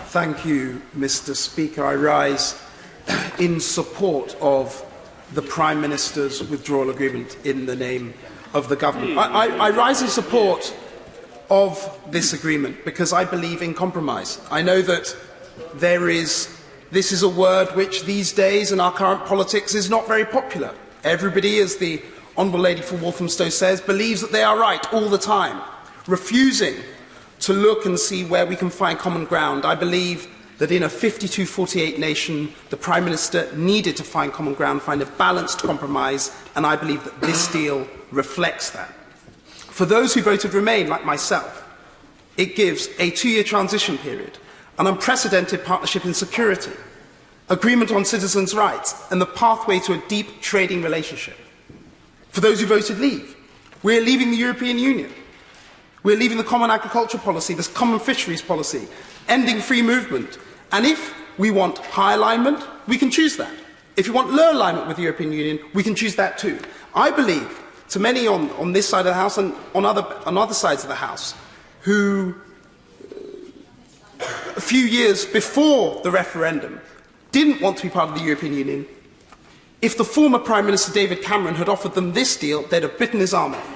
Thank you, Mr. Speaker. I rise in support of the Prime Minister's withdrawal agreement in the name of the government. I rise in support of this agreement because I believe in compromise. I know that this is a word which these days in our current politics is not very popular. Everybody, as the Honourable Lady for Walthamstow says, believes that they are right all the time, refusing to look and see where we can find common ground. I believe that in a 52-48 nation, the Prime Minister needed to find common ground, find a balanced compromise, and I believe that this deal reflects that. For those who voted Remain, like myself, it gives a 2-year transition period, an unprecedented partnership in security, agreement on citizens' rights, and the pathway to a deep trading relationship. For those who voted Leave, we're leaving the European Union. We're leaving the common agricultural policy, this common fisheries policy, ending free movement. And if we want high alignment, we can choose that. If we want low alignment with the European Union, we can choose that too. I believe, to many on this side of the House and on other sides of the House, who a few years before the referendum didn't want to be part of the European Union, if the former Prime Minister David Cameron had offered them this deal, they'd have bitten his arm off.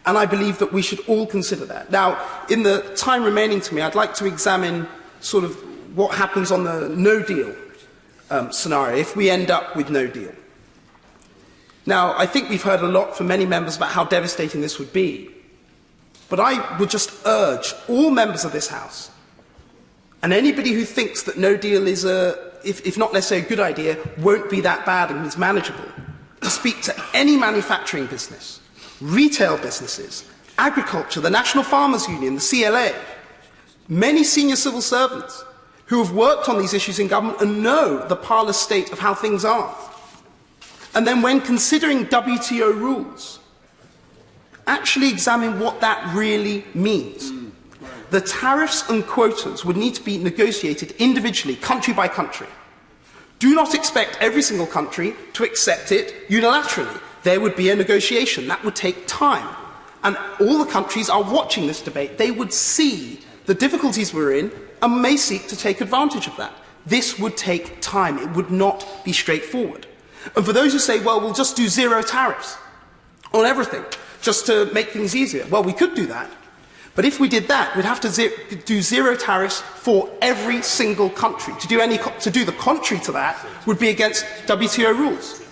And I believe that we should all consider that. Now, in the time remaining to me, I'd like to examine sort of what happens on the no-deal scenario, if we end up with no deal. Now, I think we've heard a lot from many members about how devastating this would be. But I would just urge all members of this House, and anybody who thinks that no deal is, if not necessarily a good idea, won't be that bad and is manageable, to speak to any manufacturing business, retail businesses, agriculture, the National Farmers Union, the CLA, many senior civil servants who have worked on these issues in government and know the parlous state of how things are. And then when considering WTO rules, actually examine what that really means. The tariffs and quotas would need to be negotiated individually, country by country. Do not expect every single country to accept it unilaterally. There would be a negotiation. That would take time. And all the countries are watching this debate. They would see the difficulties we're in and may seek to take advantage of that. This would take time. It would not be straightforward. And for those who say, well, we'll just do zero tariffs on everything, just to make things easier. Well, we could do that. But if we did that, we'd have to do zero tariffs for every single country. To do the contrary to that would be against WTO rules.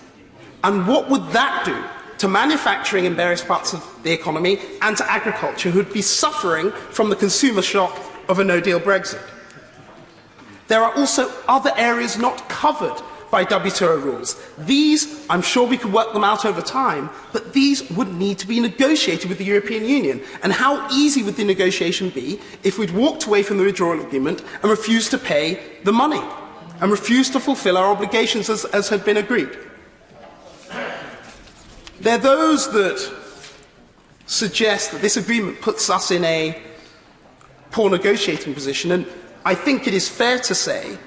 And what would that do to manufacturing in various parts of the economy and to agriculture, who would be suffering from the consumer shock of a no-deal Brexit? There are also other areas not covered by WTO rules. These, I'm sure we could work them out over time, but these would need to be negotiated with the European Union. And how easy would the negotiation be if we'd walked away from the withdrawal agreement and refused to pay the money and refused to fulfil our obligations as had been agreed? There are those that suggest that this agreement puts us in a poor negotiating position, and I think it is fair to say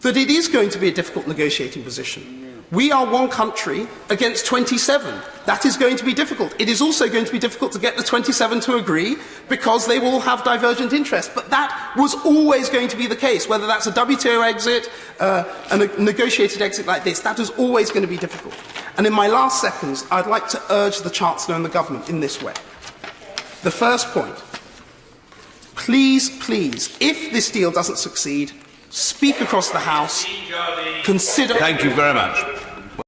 that it is going to be a difficult negotiating position. We are one country against 27. That is going to be difficult. It is also going to be difficult to get the 27 to agree because they will have divergent interests. But that was always going to be the case, whether that's a WTO exit, a negotiated exit like this. That is always going to be difficult. And in my last seconds, I'd like to urge the Chancellor and the government in this way. The first point, please, if this deal doesn't succeed, speak across the House, consider... Thank you very much.